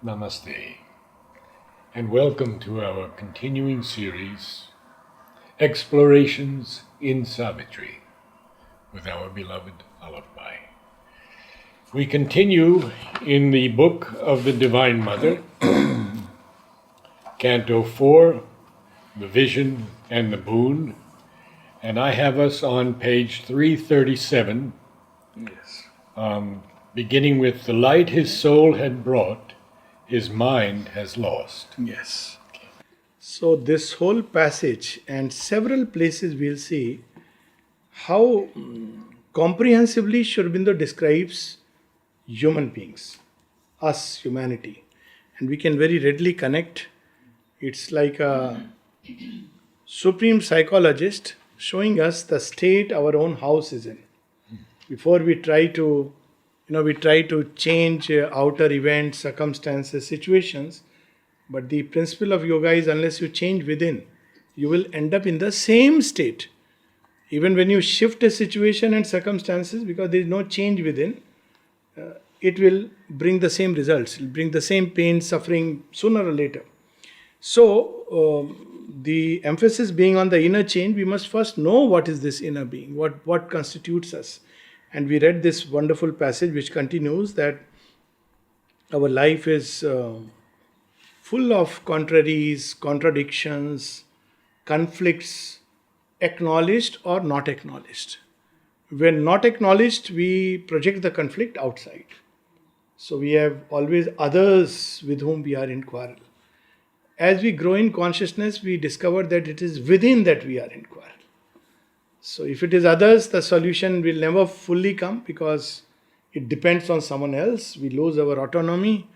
Namaste, and welcome to our continuing series, Explorations in Savitri, with our beloved Alok. We continue in the book of the Divine Mother, Canto 4, The Vision and the Boon, and I have us on page 337, beginning with the light his soul had brought, his mind has lost. Yes. So this whole passage and several places we'll see how comprehensively Sri Aurobindo describes human beings, us, humanity. And we can very readily connect. It's like a supreme psychologist showing us the state our own house is in. Before we try to change outer events, circumstances, situations. But the principle of yoga is unless you change within, you will end up in the same state. Even when you shift a situation and circumstances, because there is no change within, it will bring the same results. It will bring the same pain, suffering sooner or later. So, the emphasis being on the inner change, we must first know what is this inner being, what constitutes us. And we read this wonderful passage which continues that our life is full of contraries, contradictions, conflicts, acknowledged or not acknowledged. When not acknowledged, we project the conflict outside. So we have always others with whom we are in quarrel. As we grow in consciousness, we discover that it is within that we are in quarrel. So if it is others, the solution will never fully come because it depends on someone else. We lose our autonomy.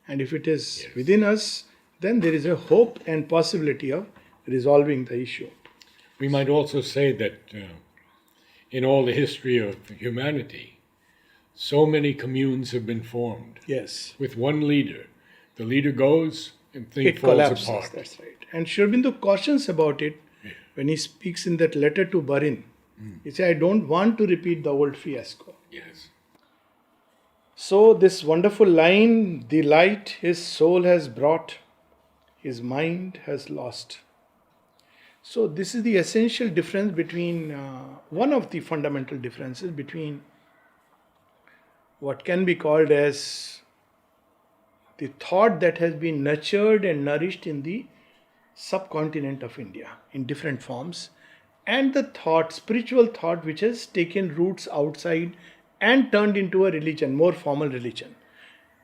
And if it is within us, then there is a hope and possibility of resolving the issue. We might also say that in all the history of humanity, so many communes have been formed. Yes. With one leader. The leader goes and things It falls collapses, apart. that's right. And Sri Aurobindo cautions about it when he speaks in that letter to Barin. He says, I don't want to repeat the old fiasco. Yes. So this wonderful line, the light his soul has brought, his mind has lost. So this is the essential difference between, one of the fundamental differences between what can be called as the thought that has been nurtured and nourished in the subcontinent of India in different forms, and the thought, spiritual thought, which has taken roots outside and turned into a religion, more formal religion.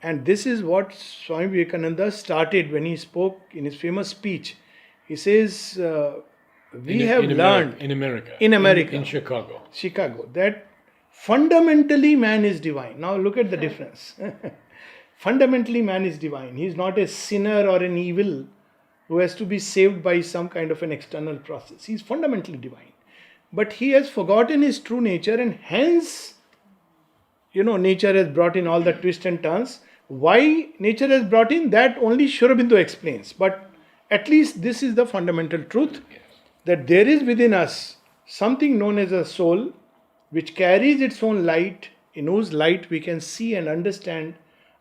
And this is what Swami Vivekananda started when he spoke in his famous speech. He says, we have learned in America, in Chicago, that fundamentally man is divine. Now look at the difference. Fundamentally man is divine. He is not a sinner or an evil who has to be saved by some kind of an external process. He is fundamentally divine. But he has forgotten his true nature, and hence, nature has brought in all the twists and turns. Why nature has brought in, that only Sri Aurobindo explains. But at least this is the fundamental truth, that there is within us something known as a soul, which carries its own light, in whose light we can see and understand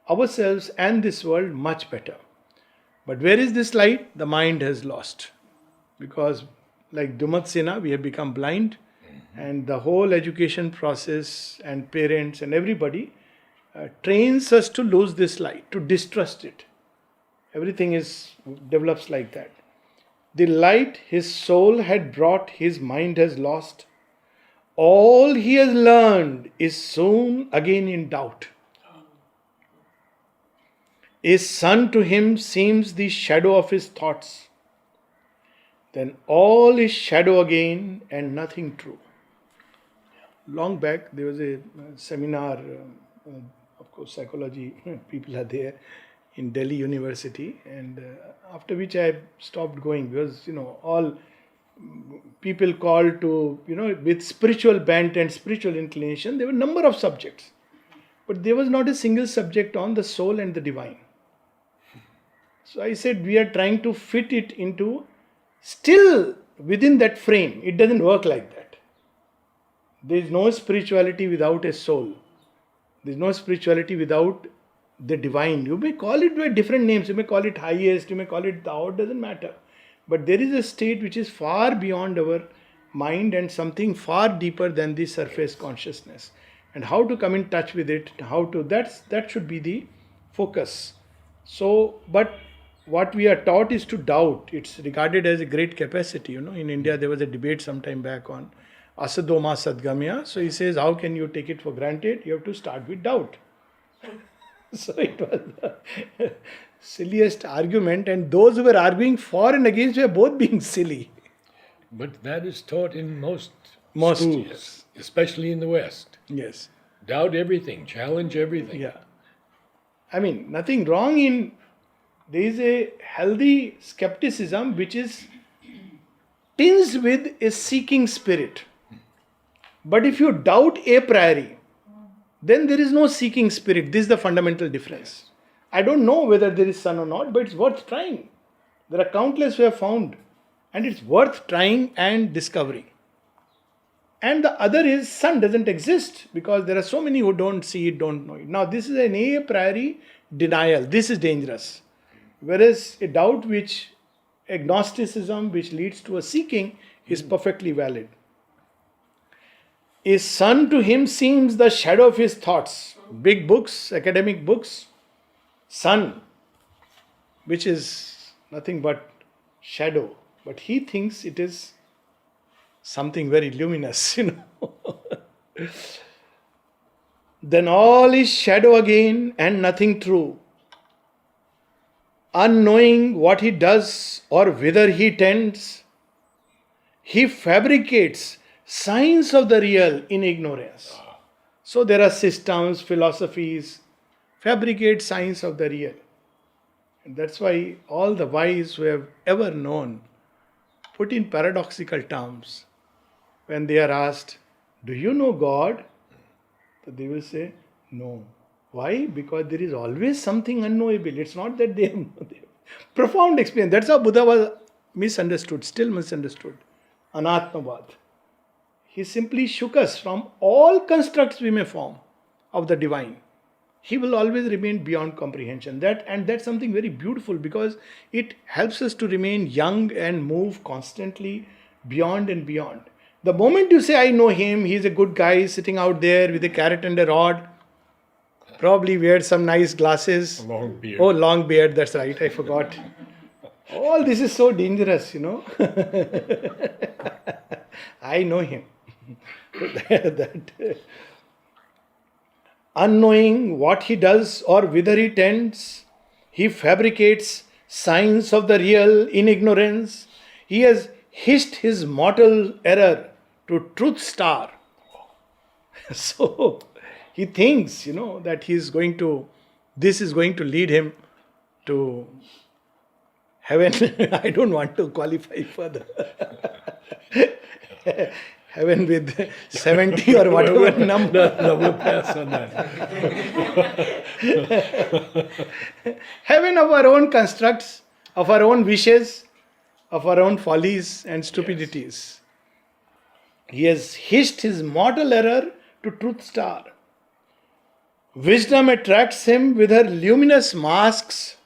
ourselves and this world much better. But where is this light? The mind has lost. Because like Dumat Sena, we have become blind, and the whole education process and parents and everybody trains us to lose this light, to distrust it. Everything develops like that. The light his soul had brought, his mind has lost. All he has learned is soon again in doubt. A sun to him seems the shadow of his thoughts. Then all is shadow again and nothing true. Long back, there was a seminar, of course, psychology people are there in Delhi University, and after which I stopped going because, all people called to, with spiritual bent and spiritual inclination, there were a number of subjects. But there was not a single subject on the soul and the divine. So I said, we are trying to fit it into, still within that frame. It doesn't work like that. There is no spirituality without a soul. There is no spirituality without the divine. You may call it by different names. You may call it highest, you may call it thou, it doesn't matter. But there is a state which is far beyond our mind and something far deeper than the surface consciousness. And how to come in touch with it, that should be the focus. So, but what we are taught is to doubt. It's regarded as a great capacity. In India there was a debate some time back on asadoma sadgamya. So he says, how can you take it for granted? You have to start with doubt. So it was the silliest argument, and those who were arguing for and against were both being silly. But that is taught in most Most, schools, yes. especially in the West. Yes. Doubt everything, challenge everything. Yeah. I mean, nothing wrong in. There is a healthy skepticism which is tinged with a seeking spirit. But if you doubt a priori, then there is no seeking spirit. This is the fundamental difference. I don't know whether there is sun or not, but it's worth trying. There are countless who have found, and it's worth trying and discovering. And the other is sun doesn't exist because there are so many who don't see it, don't know it. Now, this is an a priori denial. This is dangerous. Whereas a doubt which agnosticism, which leads to a seeking, is perfectly valid. A sun to him seems the shadow of his thoughts. Big books, academic books, sun, which is nothing but shadow. But he thinks it is something very luminous, Then all is shadow again and nothing true. Unknowing what he does or whither he tends, he fabricates signs of the real in ignorance. So there are systems, philosophies, fabricate signs of the real. And that's why all the wise who have ever known put in paradoxical terms. When they are asked, do you know God? So they will say, no. Why? Because there is always something unknowable. It's not that they have profound experience. That's how Buddha was misunderstood, still misunderstood. Anatmavad. He simply shook us from all constructs we may form of the divine. He will always remain beyond comprehension. That's something very beautiful because it helps us to remain young and move constantly beyond and beyond. The moment you say, I know him, he's a good guy sitting out there with a carrot and a rod, probably wears some nice glasses. A long beard. Oh, long beard, that's right, I forgot. All this is so dangerous, I know him. Unknowing what he does or whither he tends, he fabricates signs of the real in ignorance. He has hitched his mortal error to truth star. So he thinks, that this is going to lead him to heaven. I don't want to qualify further. Heaven with 70 or whatever number. No, we'll pass on that. Heaven of our own constructs, of our own wishes, of our own follies and stupidities. Yes. He has hitched his mortal error to truth star. Wisdom attracts him with her luminous masks,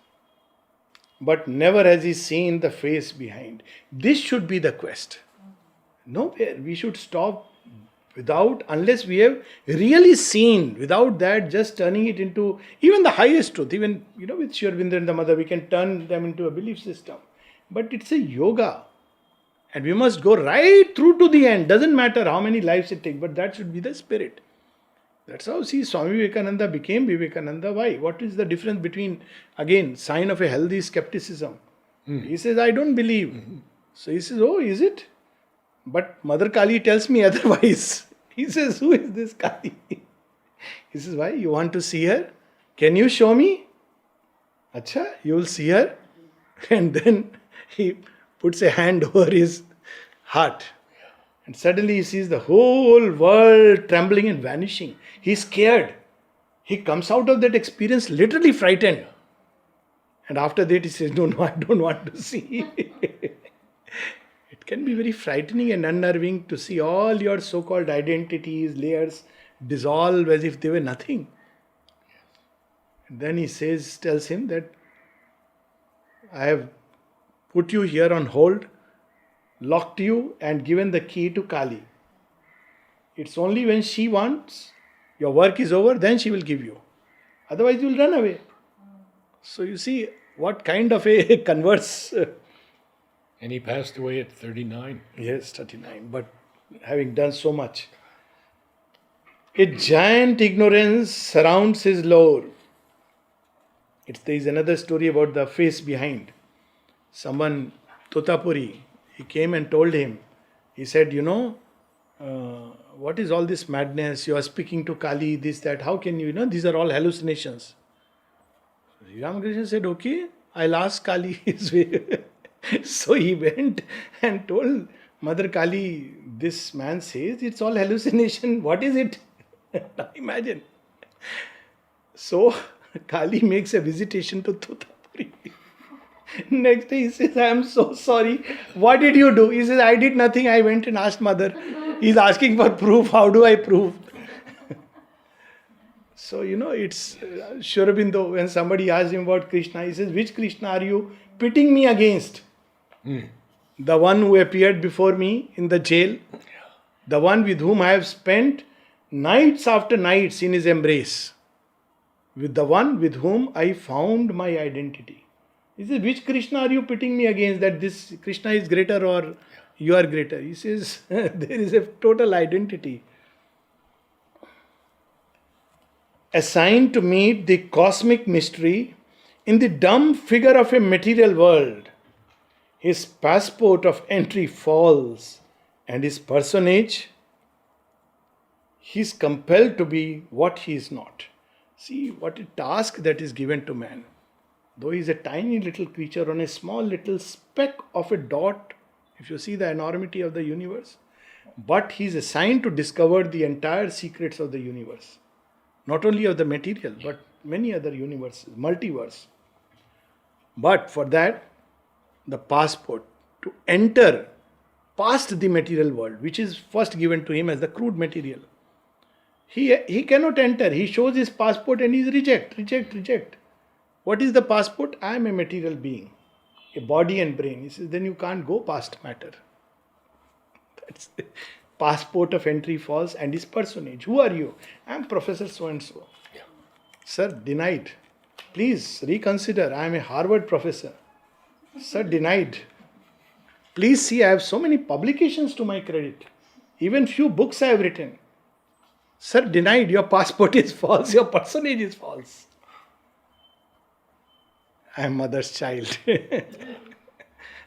but never has he seen the face behind. This should be the quest. Nowhere we should stop unless we have really seen, without that just turning it into even the highest truth, even with Sri Aurobindo and the mother, we can turn them into a belief system. But it's a yoga. And we must go right through to the end. Doesn't matter how many lives it takes, but that should be the spirit. That's how, Swami Vivekananda became Vivekananda. Why? What is the difference between, again, sign of a healthy skepticism? He says, I don't believe. So he says, oh, is it? But Mother Kali tells me otherwise. He says, who is this Kali? He says, why? You want to see her? Can you show me? Acha, you will see her. And then he puts a hand over his heart. And suddenly he sees the whole world trembling and vanishing. He's scared. He comes out of that experience literally frightened. And after that he says, no, I don't want to see. It can be very frightening and unnerving to see all your so-called identities, layers dissolve as if they were nothing. Then he tells him that I have put you here on hold, locked you, and given the key to Kali. It's only when she wants, your work is over, then she will give you. Otherwise, you will run away. So you see what kind of a converse. And he passed away at 39. Yes, 39, but having done so much. A giant ignorance surrounds his lore. There is another story about the face behind. Someone, Totapuri, he came and told him, he said, what is all this madness? You are speaking to Kali, this, that. How can these are all hallucinations. Sri Ramakrishna said, okay, I'll ask Kali his way. So he went and told Mother Kali, this man says it's all hallucination. What is it? Now imagine. So Kali makes a visitation to Totapuri. Next day he says, I am so sorry. What did you do? He says, I did nothing. I went and asked Mother. He's asking for proof. How do I prove? So, it's Sri Aurobindo, when somebody asks him about Krishna, he says, which Krishna are you pitting me against? The one who appeared before me in the jail, the one with whom I have spent nights after nights in his embrace, with the one with whom I found my identity. He says, which Krishna are you pitting me against, that this Krishna is greater or you are greater? He says, there is a total identity. Assigned to meet the cosmic mystery in the dumb figure of a material world, his passport of entry falls, and his personage, he is compelled to be what he is not. See what a task that is given to man. Though he is a tiny little creature on a small little speck of a dot, if you see the enormity of the universe, but he is assigned to discover the entire secrets of the universe. Not only of the material, but many other universes, multiverse. But for that, the passport to enter past the material world, which is first given to him as the crude material. He cannot enter. He shows his passport and he is reject. What is the passport? I am a material being, a body and brain. He says, then you can't go past matter. That's the passport of entry falls, and his personage. Who are you? I am Professor so-and-so. Yeah. Sir, denied. Please reconsider. I am a Harvard professor. Sir, denied. Please see, I have so many publications to my credit. Even few books I have written. Sir, denied. Your passport is false. Your personage is false. I am mother's child. I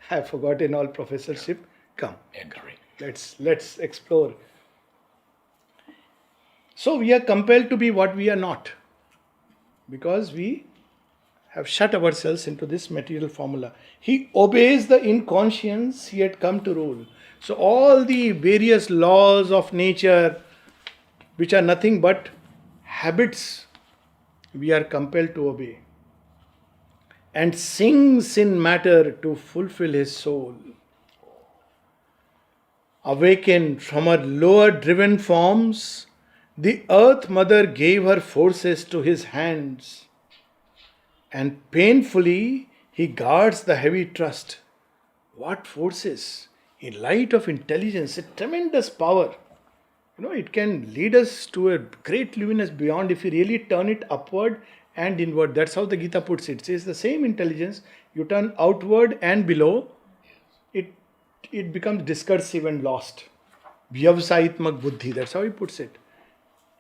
have forgotten all professorship. Come. Agree. Let's explore. So we are compelled to be what we are not, because we have shut ourselves into this material formula. He obeys the inconscience he had come to rule. So all the various laws of nature, which are nothing but habits, we are compelled to obey. And sings in matter to fulfill his soul. Awakened from her lower driven forms, the earth mother gave her forces to his hands, and painfully he guards the heavy trust. What forces? In light of intelligence, a tremendous power. It can lead us to a great luminous beyond if we really turn it upward and inward. That's how the Gita puts it. It says the same intelligence, you turn outward and below, it becomes discursive and lost. Vyavsaitmak buddhi, that's how he puts it.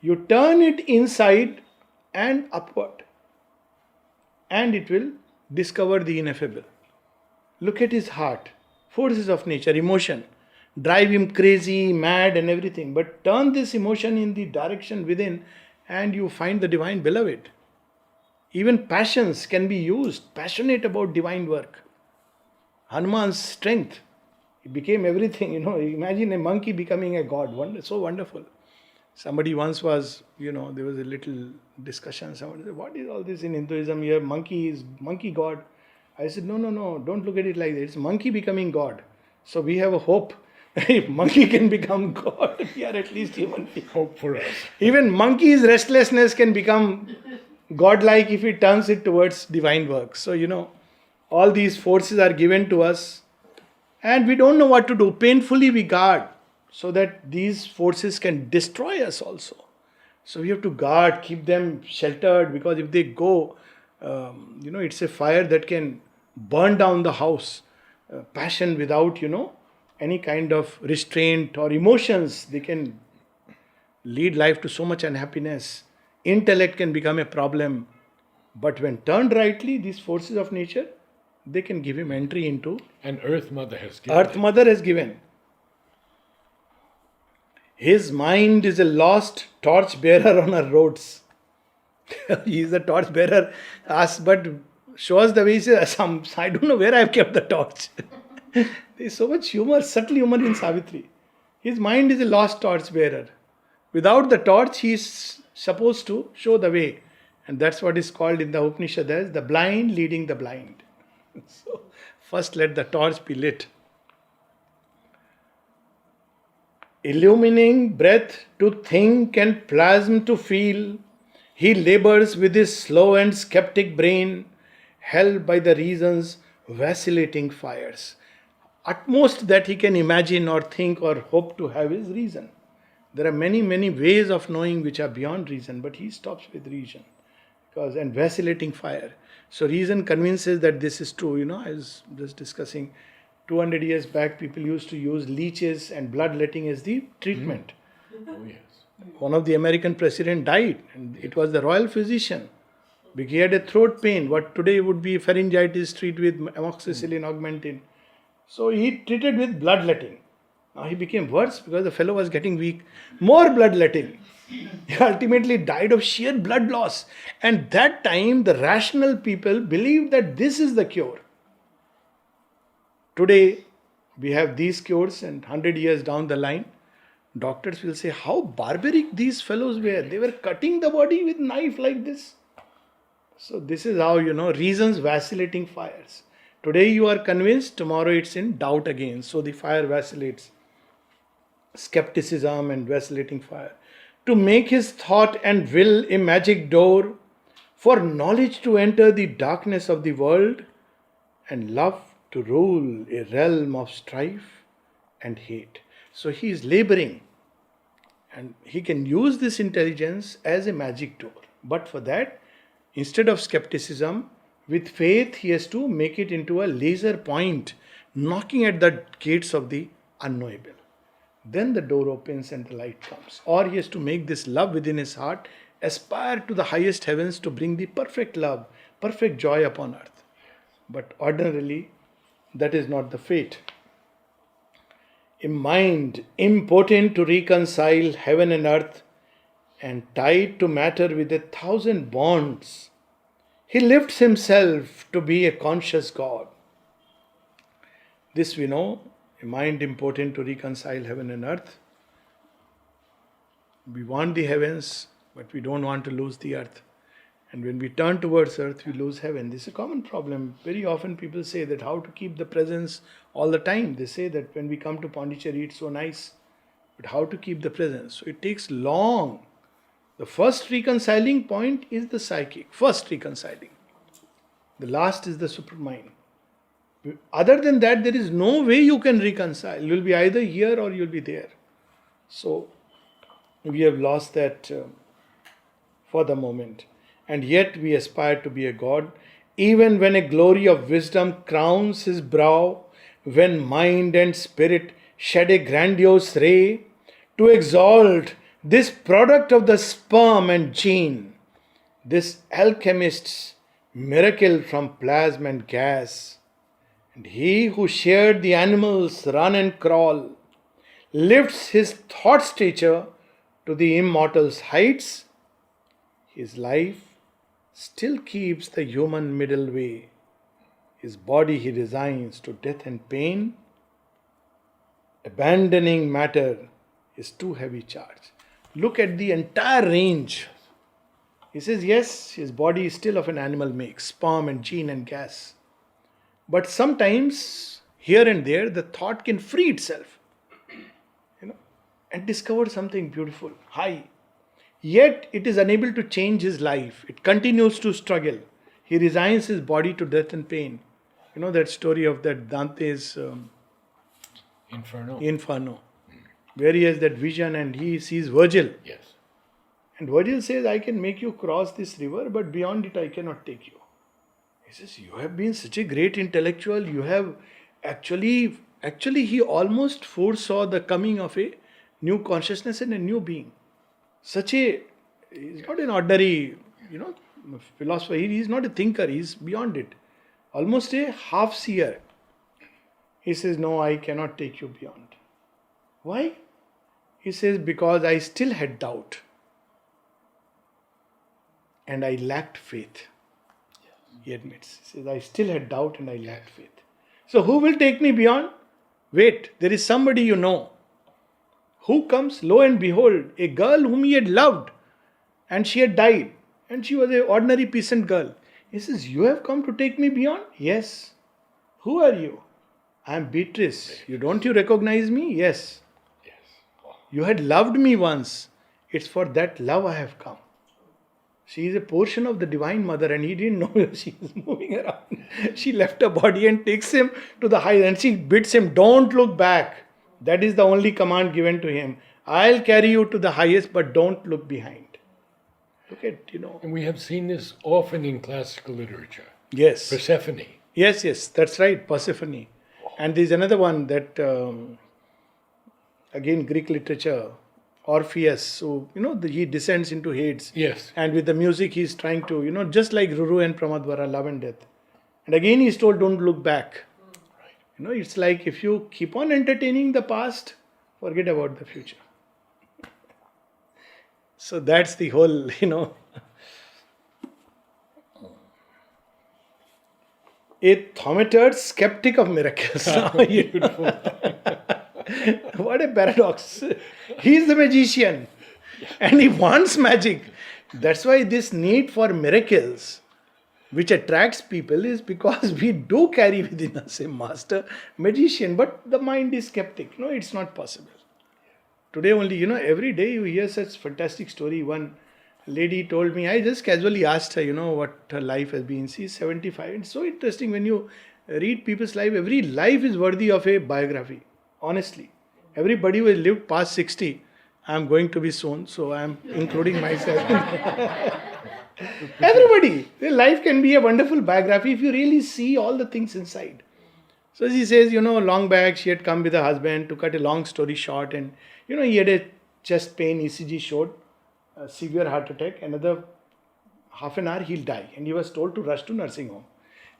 You turn it inside and upward, and it will discover the ineffable. Look at his heart, forces of nature, emotion, drive him crazy, mad and everything. But turn this emotion in the direction within and you find the divine beloved. Even passions can be used, passionate about divine work. Hanuman's strength, he became everything, Imagine a monkey becoming a god. So wonderful. Somebody once was, there was a little discussion. Somebody said, what is all this in Hinduism? You have monkey god. I said, no, don't look at it like that. It's monkey becoming God. So we have a hope. If monkey can become God, we are at least human beings. Hope for us. Even monkey's restlessness can become godlike if he turns it towards divine work. So, all these forces are given to us and we don't know what to do. Painfully we guard so that these forces can destroy us also. So we have to guard, keep them sheltered, because if they go, it's a fire that can burn down the house. Passion without, any kind of restraint or emotions, they can lead life to so much unhappiness. Intellect can become a problem. But when turned rightly, these forces of nature, they can give him entry into. And Earth Mother has given. Earth Mother has given. His mind is a lost torch bearer on our roads. He is a torch bearer. But show us the way. He says, I don't know where I have kept the torch. There is so much humor, subtle humor in Savitri. His mind is a lost torch bearer. Without the torch, he is supposed to show the way. And that's what is called in the Upanishad as the blind leading the blind. So, first let the torch be lit. Illumining breath to think and plasm to feel, he labors with his slow and skeptic brain, held by the reason's vacillating fires. Utmost that he can imagine or think or hope to have is reason. There are many, many ways of knowing which are beyond reason, but he stops with reason. And vacillating fire. So reason convinces that this is true. I was just discussing 200 years back, people used to use leeches and bloodletting as the treatment. Oh, yes. One of the American president died, and it was the royal physician. He had a throat pain, what today would be pharyngitis, treated with amoxicillin, augmentin. So he treated with bloodletting. Now he became worse because the fellow was getting weak. More bloodletting. He ultimately died of sheer blood loss. And that time the rational people believed that this is the cure. Today we have these cures, and 100 years down the line, doctors will say how barbaric these fellows were. They were cutting the body with knife like this. So this is how, reason's vacillating fires. Today you are convinced, tomorrow it's in doubt again. So the fire vacillates. Skepticism and vacillating fire. To make his thought and will a magic door, for knowledge to enter the darkness of the world, and love to rule a realm of strife and hate. So he is laboring, and he can use this intelligence as a magic door. But for that, instead of skepticism, with faith he has to make it into a laser point, knocking at the gates of the unknowable. Then the door opens and the light comes. Or he has to make this love within his heart aspire to the highest heavens to bring the perfect love, perfect joy upon earth. But ordinarily, that is not the fate. A mind impotent to reconcile heaven and earth, and tied to matter with 1,000 bonds, he lifts himself to be a conscious God. This we know, a mind impotent to reconcile heaven and earth. We want the heavens, but we don't want to lose the earth. And when we turn towards earth, we lose heaven. This is a common problem. Very often people say that how to keep the presence all the time. They say that when we come to Pondicherry, it's so nice. But how to keep the presence? So it takes long. The first reconciling point is the psychic. First reconciling. The last is the supermind. Other than that, there is no way you can reconcile. You will be either here or you will be there. So we have lost that for the moment. And yet we aspire to be a God. Even when a glory of wisdom crowns his brow, when mind and spirit shed a grandiose ray, to exalt this product of the sperm and gene, this alchemist's miracle from plasma and gas. And he who shared the animals run and crawl, lifts his thought stature to the immortal's heights. His life still keeps the human middle way. His body he resigns to death and pain, abandoning matter is too heavy charge. Look at the entire range. He says, yes, his body is still of an animal make, sperm and gene and gas. But sometimes, here and there, the thought can free itself, and discover something beautiful, high. Yet it is unable to change his life. It continues to struggle. He resigns his body to death and pain. You know that story of that Dante's Inferno. Inferno, where he has that vision and he sees Virgil. Yes. And Virgil says, I can make you cross this river, but beyond it I cannot take you. He says, you have been such a great intellectual. You have actually he almost foresaw the coming of a new consciousness and a new being. He's not an ordinary, philosopher. He's not a thinker. He's beyond it. Almost a half-seer. He says, no, I cannot take you beyond. Why? He says, because I still had doubt. And I lacked faith. He admits. He says, I still had doubt and I lacked faith. So who will take me beyond? Wait, there is somebody you know. Who comes? Lo and behold, a girl whom he had loved. And she had died. And she was an ordinary peasant girl. He says, you have come to take me beyond? Yes. Who are you? I am Beatrice. Don't you recognize me? Yes. Yes. Oh. You had loved me once. It's for that love I have come. She is a portion of the Divine Mother and he didn't know she is moving around. She left her body and takes him to the high and she bids him, don't look back. That is the only command given to him. I'll carry you to the highest, but don't look behind. Look at, And we have seen this often in classical literature. Yes. Persephone. Yes, that's right, Persephone. And there's another one that, again, Greek literature, Orpheus. So, he descends into Hades. Yes. And with the music, he's trying to, just like Ruru and Pramadvara, love and death. And again, he's told, don't look back. Right. It's like if you keep on entertaining the past, forget about the future. So that's the whole, A thaumaturge skeptic of miracles. Beautiful. What a paradox. He's the magician and he wants magic. That's why this need for miracles, which attracts people, is because we do carry within us a master magician, but the mind is skeptic. No, it's not possible. Today only, every day you hear such fantastic story. One lady told me, I just casually asked her, what her life has been. She's 75. It's so interesting when you read people's life. Every life is worthy of a biography. Honestly. Everybody who has lived past 60, I'm going to be soon, so I'm including myself. Everybody. Their life can be a wonderful biography if you really see all the things inside. So she says, long back she had come with her husband. To cut a long story short, and he had a chest pain, ECG showed, a severe heart attack. Another half an hour he'll die, and he was told to rush to nursing home.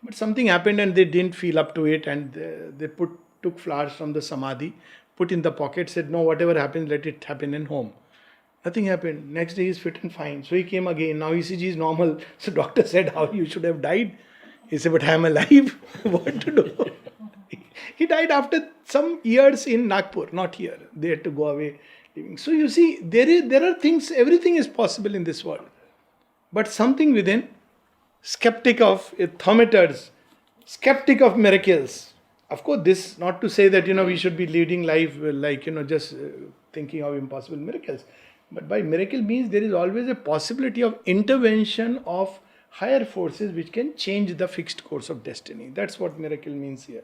But something happened and they didn't feel up to it, and they took flowers from the samadhi, put in the pocket, said, no, whatever happens, let it happen in home. Nothing happened. Next day he's fit and fine. So he came again. Now ECG is normal. So doctor said, how you should have died. He said, but I am alive. What to do? He died after some years in Nagpur, not here. They had to go away. So you see, there are things, everything is possible in this world. But something within, skeptic of thaumaturge, skeptic of miracles. Of course, this not to say that, we should be leading life like, just thinking of impossible miracles. But by miracle means there is always a possibility of intervention of higher forces which can change the fixed course of destiny. That's what miracle means here.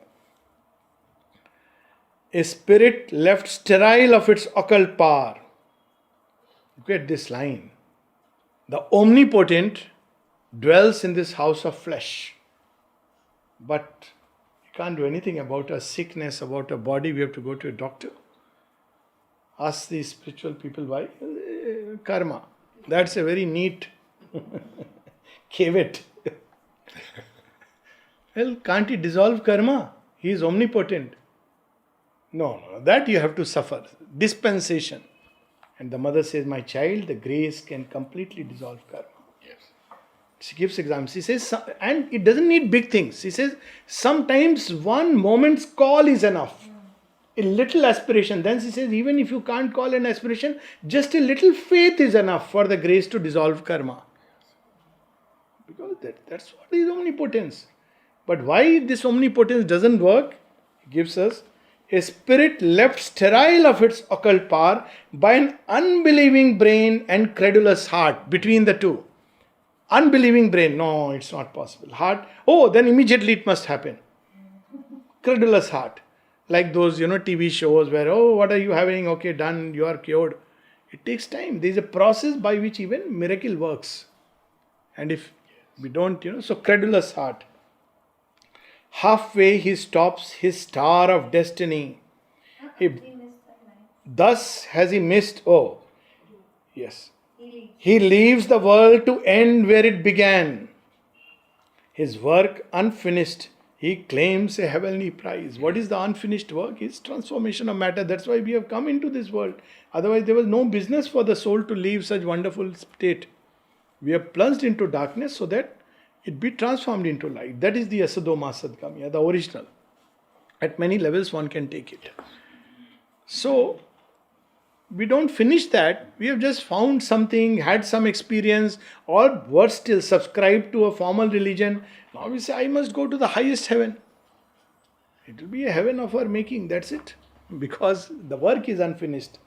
A spirit left sterile of its occult power. Look at this line. The omnipotent dwells in this house of flesh. But you can't do anything about a sickness, about a body. We have to go to a doctor. Ask the spiritual people why. Karma. That's a very neat caveat. Well, can't he dissolve karma? He is omnipotent. No, that you have to suffer. Dispensation. And the mother says, my child, the grace can completely dissolve karma. Yes. She gives examples. She says, and it doesn't need big things. She says, sometimes one moment's call is enough. A little aspiration. Then she says, even if you can't call an aspiration, just a little faith is enough for the grace to dissolve karma. Because that's what is omnipotence. But why this omnipotence doesn't work? It gives us a spirit left sterile of its occult power by an unbelieving brain and credulous heart. Between the two, unbelieving brain, no, it's not possible. Heart, oh, then immediately it must happen. Credulous heart, like those TV shows where, oh, what are you having? Okay, done, you are cured. It takes time. There is a process by which even miracle works. And if we don't, so credulous heart. Halfway he stops his star of destiny. Thus has he missed, oh, yes. He leaves the world to end where it began. His work unfinished, he claims a heavenly prize. What is the unfinished work? Is transformation of matter. That's why we have come into this world. Otherwise, there was no business for the soul to leave such wonderful state. We are plunged into darkness so that it be transformed into light. That is the Asadoma Sadgamya, the original. At many levels one can take it. So, we don't finish that. We have just found something, had some experience, or worse still, subscribed to a formal religion. Now we say, I must go to the highest heaven. It will be a heaven of our making, that's it. Because the work is unfinished.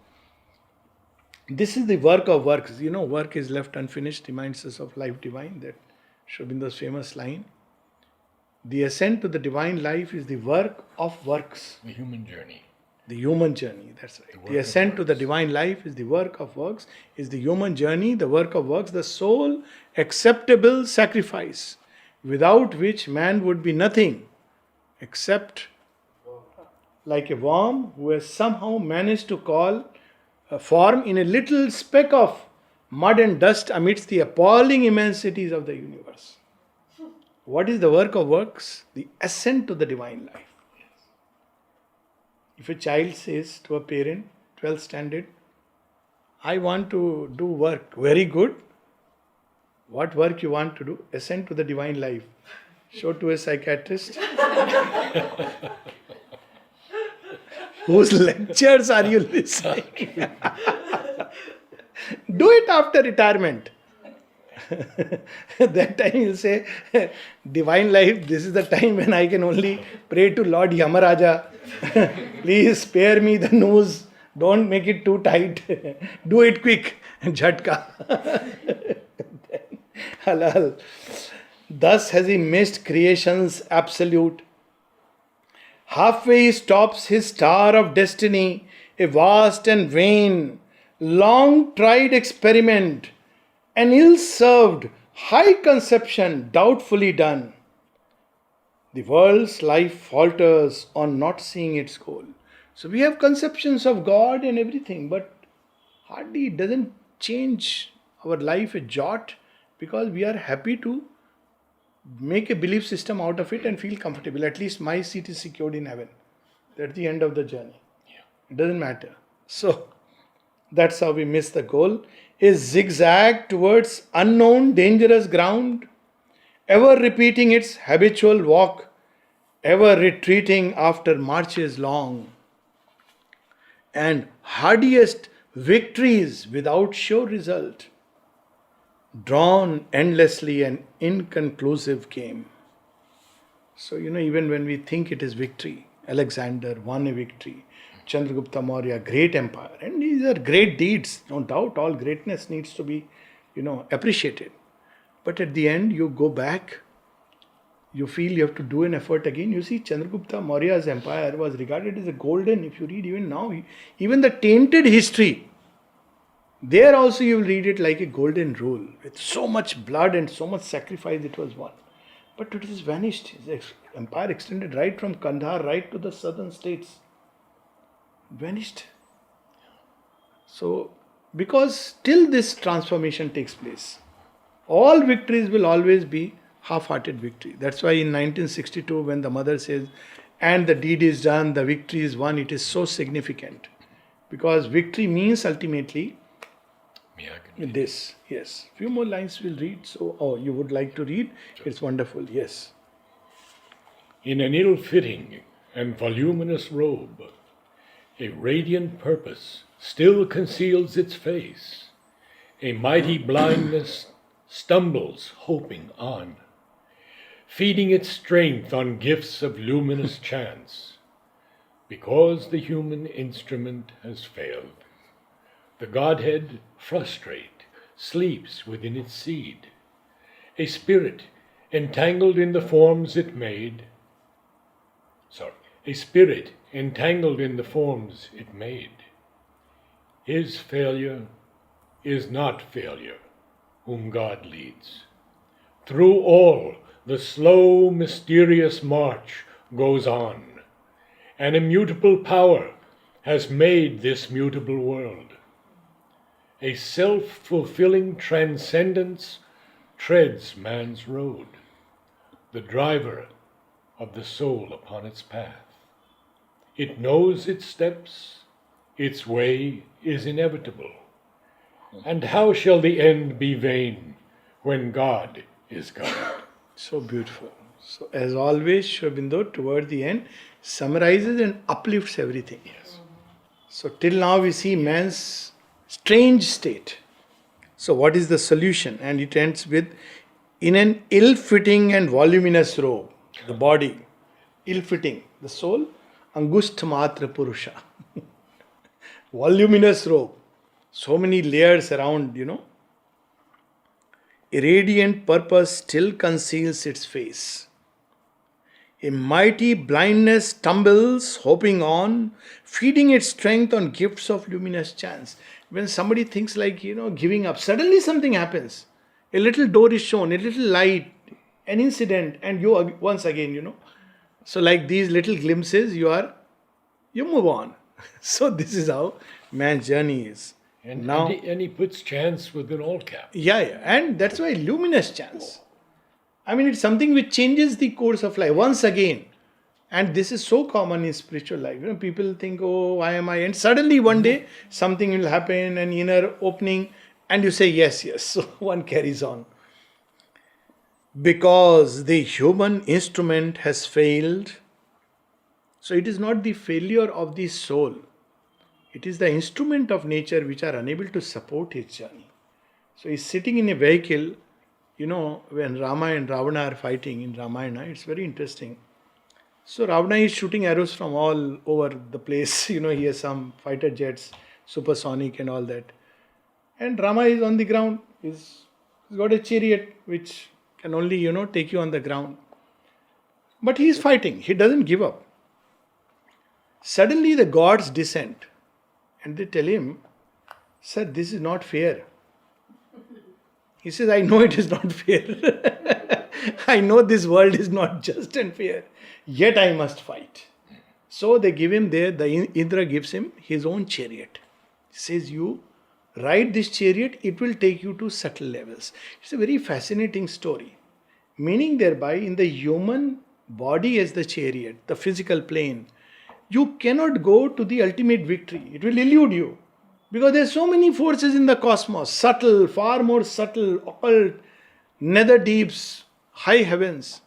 This is the work of works. Work is left unfinished, reminds us of life divine, that Sri Aurobindo's famous line. The ascent to the divine life is the work of works. The human journey. The human journey, that's right. The ascent to the divine life is the work of works, is the human journey, the work of works, the sole acceptable sacrifice, without which man would be nothing except like a worm who has somehow managed to form in a little speck of mud and dust amidst the appalling immensities of the universe. What is the work of works? The ascent to the divine life. If a child says to a parent, 12th standard, I want to do work, very good. What work you want to do? Ascend to the divine life. Show to a psychiatrist. Whose lectures are you listening? Do it after retirement. That time he'll say, divine life, this is the time when I can only pray to Lord Yamaraja. Please spare me the nose. Don't make it too tight. Do it quick. Jhatka. Halal. Thus has he missed creation's absolute. Halfway he stops his star of destiny, a vast and vain, long-tried experiment, an ill-served, high conception doubtfully done. The world's life falters on not seeing its goal. So we have conceptions of God and everything, but hardly it doesn't change our life a jot, because we are happy to make a belief system out of it and feel comfortable. At least my seat is secured in heaven. That's the end of the journey. It doesn't matter. So that's how we miss the goal. A zigzag towards unknown dangerous ground, ever repeating its habitual walk, ever retreating after marches long, and hardiest victories without sure result, drawn endlessly an inconclusive game. So, even when we think it is victory, Alexander won a victory, Chandragupta Maurya, great empire, and these are great deeds, no doubt, all greatness needs to be, appreciated. But at the end, you go back, you feel you have to do an effort again. You see, Chandragupta Maurya's empire was regarded as a golden, if you read even now, even the tainted history, there also you will read it like a golden rule. With so much blood and so much sacrifice it was won. But it has vanished. His empire extended right from Kandahar right to the southern states. Vanished. So, because till this transformation takes place, all victories will always be half-hearted victory. That's why in 1962 when the mother says, and the deed is done, the victory is won, it is so significant. Because victory means ultimately this. Yes. Few more lines we'll read. So, you would like to read? Sure. It's wonderful. Yes. In an ill-fitting and voluminous robe, a radiant purpose still conceals its face. A mighty blindness stumbles hoping on, feeding its strength on gifts of luminous chance. because the human instrument has failed. The Godhead, frustrate, sleeps within its seed. A spirit entangled in the forms it made. A spirit entangled in the forms it made. His failure is not failure, whom God leads. Through all, the slow, mysterious march goes on. An immutable power has made this mutable world. A self-fulfilling transcendence treads man's road, the driver of the soul upon its path. It knows its steps, its way is inevitable. And how shall the end be vain when God is God? So beautiful. So, as always, Sri Aurobindo, toward the end, summarizes and uplifts everything. Yes. So, till now we see man's strange state. So, what is the solution? And it ends with, in an ill-fitting and voluminous robe, the body, ill-fitting, the soul, angushtha matra purusha. Voluminous robe, so many layers around, A radiant purpose still conceals its face. A mighty blindness tumbles, hoping on, feeding its strength on gifts of luminous chance. When somebody thinks like, giving up, suddenly something happens. A little door is shown, a little light, an incident, and you once again, So like these little glimpses, you move on. So this is how man's journey is. And he puts chance within all caps. Yeah, and that's why luminous chance. I mean, it's something which changes the course of life once again. And this is so common in spiritual life. People think, oh, why am I? And suddenly one day something will happen, an inner opening, and you say, yes. So one carries on. Because the human instrument has failed. So it is not the failure of the soul. It is the instrument of nature which are unable to support his journey. So he's sitting in a vehicle, when Rama and Ravana are fighting in Ramayana, it's very interesting. So Ravana is shooting arrows from all over the place. He has some fighter jets, supersonic and all that. And Rama is on the ground. He's got a chariot which can only, take you on the ground. But he is fighting. He doesn't give up. Suddenly the gods descend. And they tell him, sir, this is not fair. He says, I know it is not fair. I know this world is not just and fair. Yet I must fight. So they give him Indra gives him his own chariot. He says, you ride this chariot, it will take you to subtle levels. It's a very fascinating story. Meaning thereby, in the human body as the chariot, the physical plane, you cannot go to the ultimate victory. It will elude you. Because there are so many forces in the cosmos, subtle, far more subtle, occult, nether deeps, high heavens.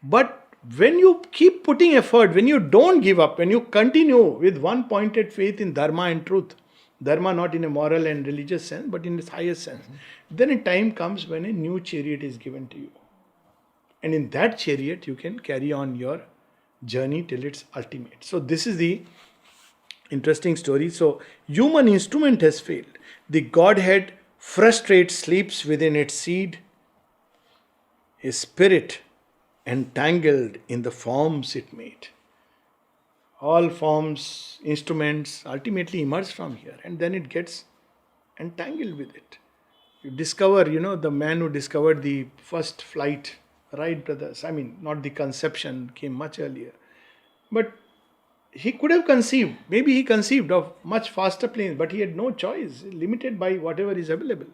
But when you keep putting effort, when you don't give up, when you continue with one pointed faith in Dharma and truth, Dharma not in a moral and religious sense, but in its highest sense, then a time comes when a new chariot is given to you. And in that chariot, you can carry on your journey till its ultimate. So this is the interesting story. So human instrument has failed. The Godhead frustrate sleeps within its seed. A spirit entangled in the forms it made. All forms, instruments ultimately emerge from here, and then it gets entangled with it. You discover, the man who discovered the first flight, Wright brothers, not the conception, came much earlier. But he could have conceived, maybe he conceived of much faster planes, but he had no choice, limited by whatever is available.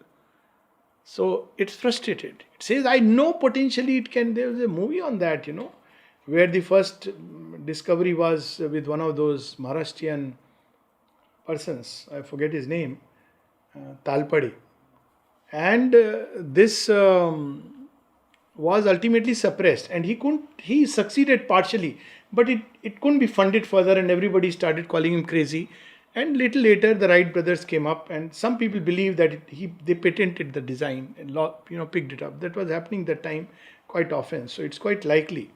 So it's frustrated. It says, I know potentially it can. There was a movie on that, where the first discovery was with one of those Maharashtrian persons, I forget his name, Talpade. And this was ultimately suppressed, and he succeeded partially, but it couldn't be funded further, and everybody started calling him crazy. And little later, the Wright brothers came up, and some people believe that they patented the design and picked it up. That was happening that time quite often, so it's quite likely.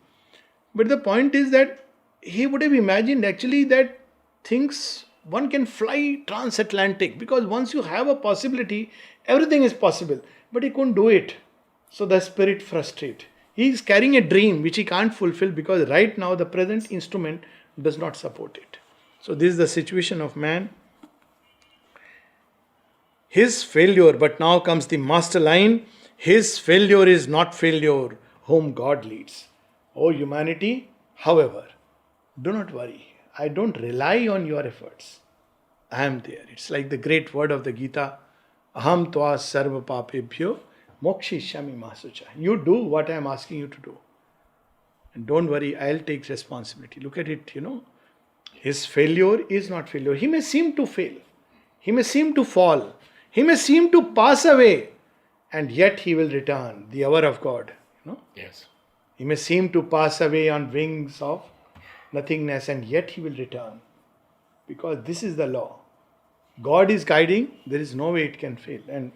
But the point is that he would have imagined actually that things, one can fly transatlantic, because once you have a possibility, everything is possible. But he couldn't do it. So the spirit frustrated. He is carrying a dream which he can't fulfill because right now the present instrument does not support it. So this is the situation of man. His failure, but now comes the master line, his failure is not failure, whom God leads. O humanity, however, do not worry. I don't rely on your efforts. I am there. It's like the great word of the Gita, aham tva sarva papebhyo mokshishyami masucha. You do what I am asking you to do. And don't worry, I'll take responsibility. Look at it, His failure is not failure. He may seem to fail. He may seem to fall. He may seem to pass away. And yet he will return, the hour of God. Yes. He may seem to pass away on wings of nothingness, and yet he will return. Because this is the law. God is guiding, there is no way it can fail. And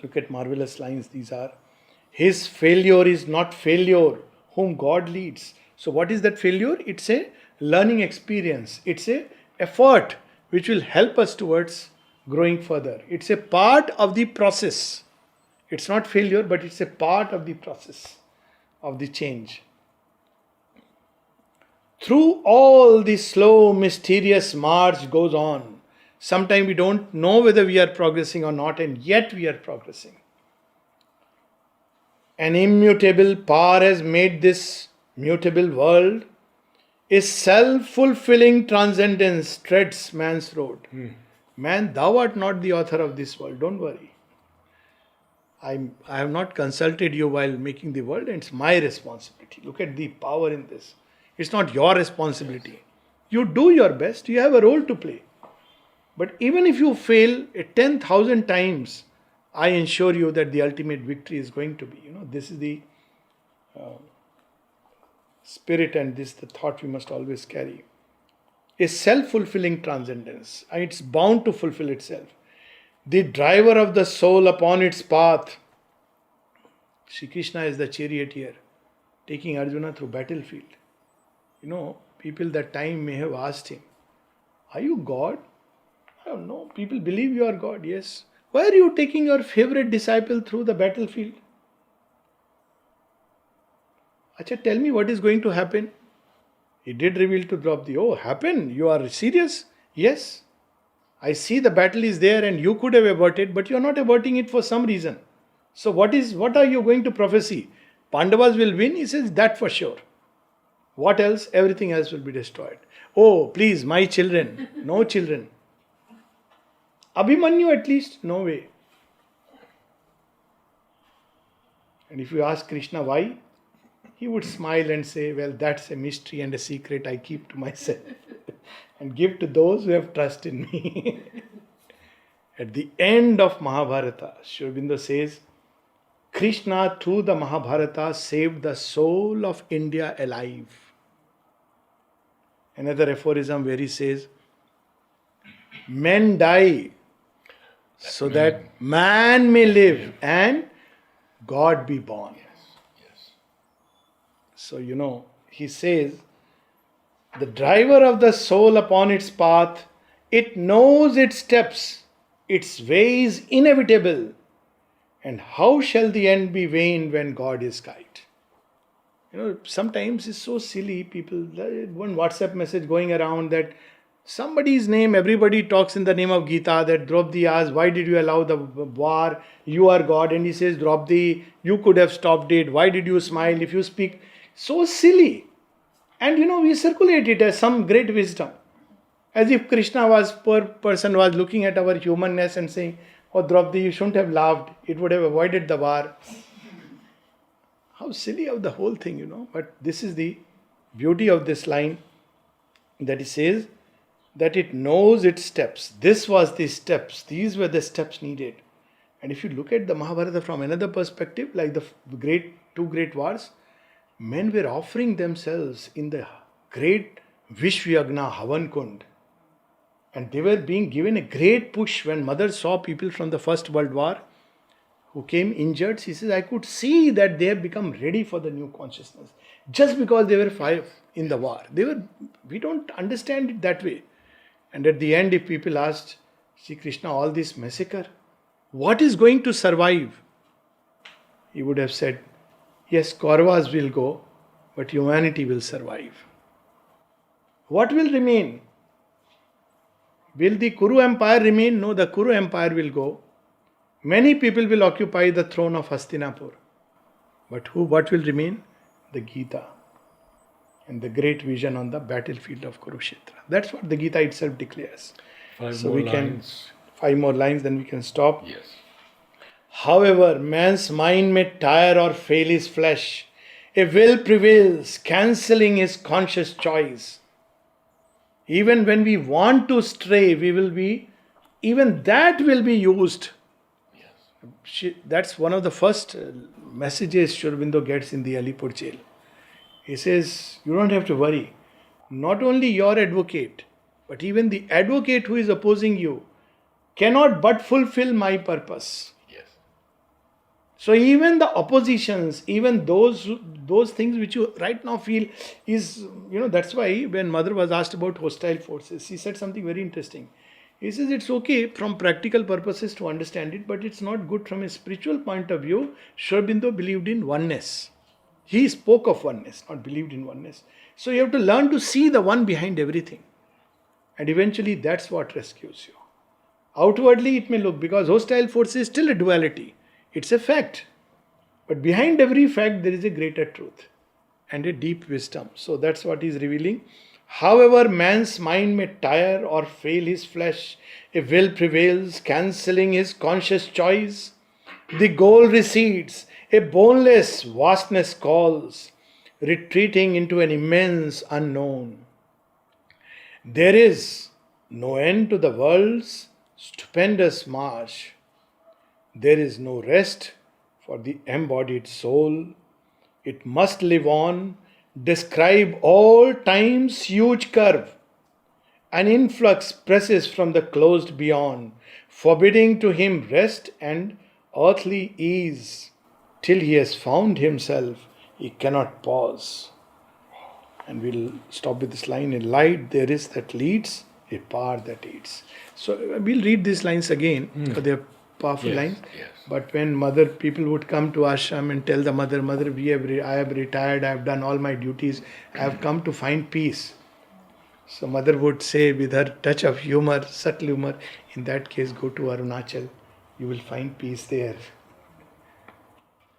look at marvelous lines these are. His failure is not failure, whom God leads. So what is that failure? It's a learning experience. It's a effort which will help us towards growing further. It's a part of the process. It's not failure, but it's a part of the process of the change. Through all the slow, mysterious march goes on. Sometimes we don't know whether we are progressing or not, and yet we are progressing. An immutable power has made this mutable world. A self-fulfilling transcendence treads man's road. Man, thou art not the author of this world. Don't worry. I have not consulted you while making the world, and it's my responsibility. Look at the power in this. It's not your responsibility. You do your best. You have a role to play. But even if you fail 10,000 times, I ensure you that the ultimate victory is going to be. This is the spirit, and this is the thought we must always carry. A self-fulfilling transcendence, and it's bound to fulfill itself. The driver of the soul upon its path. Shri Krishna is the charioteer, taking Arjuna through battlefield. People that time may have asked him, are you God? I don't know. People believe you are God, yes. Why are you taking your favorite disciple through the battlefield? Acha, tell me what is going to happen. He did reveal to Draupadi, oh, happen? You are serious? Yes. I see the battle is there and you could have averted, but you are not averting it for some reason. So what are you going to prophesy? Pandavas will win? He says, that for sure. What else? Everything else will be destroyed. Oh, please, my children. No children. Abhimanyu at least? No way. And if you ask Krishna why, he would smile and say, well, that's a mystery and a secret I keep to myself and give to those who have trust in me. At the end of Mahabharata, Sri Aurobindo says, Krishna through the Mahabharata saved the soul of India alive. Another aphorism where he says, men die so that man may live and God be born. Yes. So, he says, the driver of the soul upon its path, it knows its steps, its way is inevitable. And how shall the end be vain when God is guide? Sometimes it's so silly, people, one WhatsApp message going around that somebody's name, everybody talks in the name of Gita, that Draupadi asks, why did you allow the war? You are God. And he says, Draupadi, you could have stopped it. Why did you smile? If you speak, so silly. And we circulate it as some great wisdom. As if Krishna poor person was looking at our humanness and saying, oh Draupadi, you shouldn't have laughed. It would have avoided the war. How silly of the whole thing, But this is the beauty of this line, that he says that it knows its steps. This was the steps. These were the steps needed. And if you look at the Mahabharata from another perspective, like the two great wars, men were offering themselves in the great Vishwayagna Havan Kund. And they were being given a great push when mother saw people from the First World War who came injured, he says, I could see that they have become ready for the new consciousness. Just because they were in the war. We don't understand it that way. And at the end, if people asked Sri Krishna, all this massacre, what is going to survive? He would have said, yes, Kauravas will go, but humanity will survive. What will remain? Will the Kuru Empire remain? No, the Kuru Empire will go. Many people will occupy the throne of Hastinapur. But what will remain? The Gita and the great vision on the battlefield of Kurukshetra. That's what the Gita itself declares. Five more lines. 5 more lines, then we can stop. Yes. However, man's mind may tire or fail his flesh. A will prevails, cancelling his conscious choice. Even when we want to stray, even that will be used. That's one of the first messages Sri Aurobindo gets in the Alipur jail. He says, you don't have to worry. Not only your advocate, but even the advocate who is opposing you cannot but fulfill my purpose. Yes. So even the oppositions, even those things which you right now feel is, that's why when Mother was asked about hostile forces, she said something very interesting. He says it's okay from practical purposes to understand it, but it's not good from a spiritual point of view. Sri Aurobindo believed in oneness. He spoke of oneness, not believed in oneness. So you have to learn to see the one behind everything. And eventually that's what rescues you. Outwardly it may look, because hostile force is still a duality. It's a fact. But behind every fact there is a greater truth and a deep wisdom. So that's what he's revealing. However, man's mind may tire or fail his flesh, a will prevails, cancelling his conscious choice. The goal recedes, a boundless vastness calls, retreating into an immense unknown. There is no end to the world's stupendous march. There is no rest for the embodied soul. It must live on, describe all time's huge curve. An influx presses from the closed beyond, forbidding to him rest and earthly ease. Till he has found himself, he cannot pause. And we'll stop with this line. In light there is that leads, a power that aids. So we'll read these lines again, because they're powerful lines. Yes. But when people would come to ashram and tell the mother, I have retired, I have done all my duties, I have come to find peace. So mother would say with her touch of humor, subtle humor, in that case go to Arunachal, you will find peace there.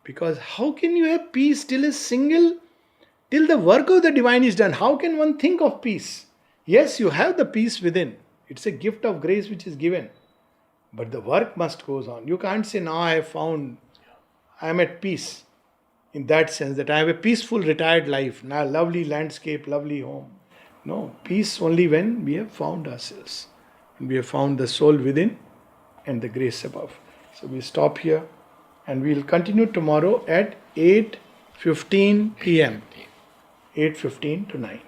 Because how can you have peace till the work of the divine is done? How can one think of peace? Yes, you have the peace within. It's a gift of grace which is given. But the work must goes on. You can't say, now I am at peace. In that sense, that I have a peaceful retired life. Now lovely landscape, lovely home. No, peace only when we have found ourselves. And we have found the soul within and the grace above. So we stop here. And we will continue tomorrow at 8:15 p.m. 8:15 to 9.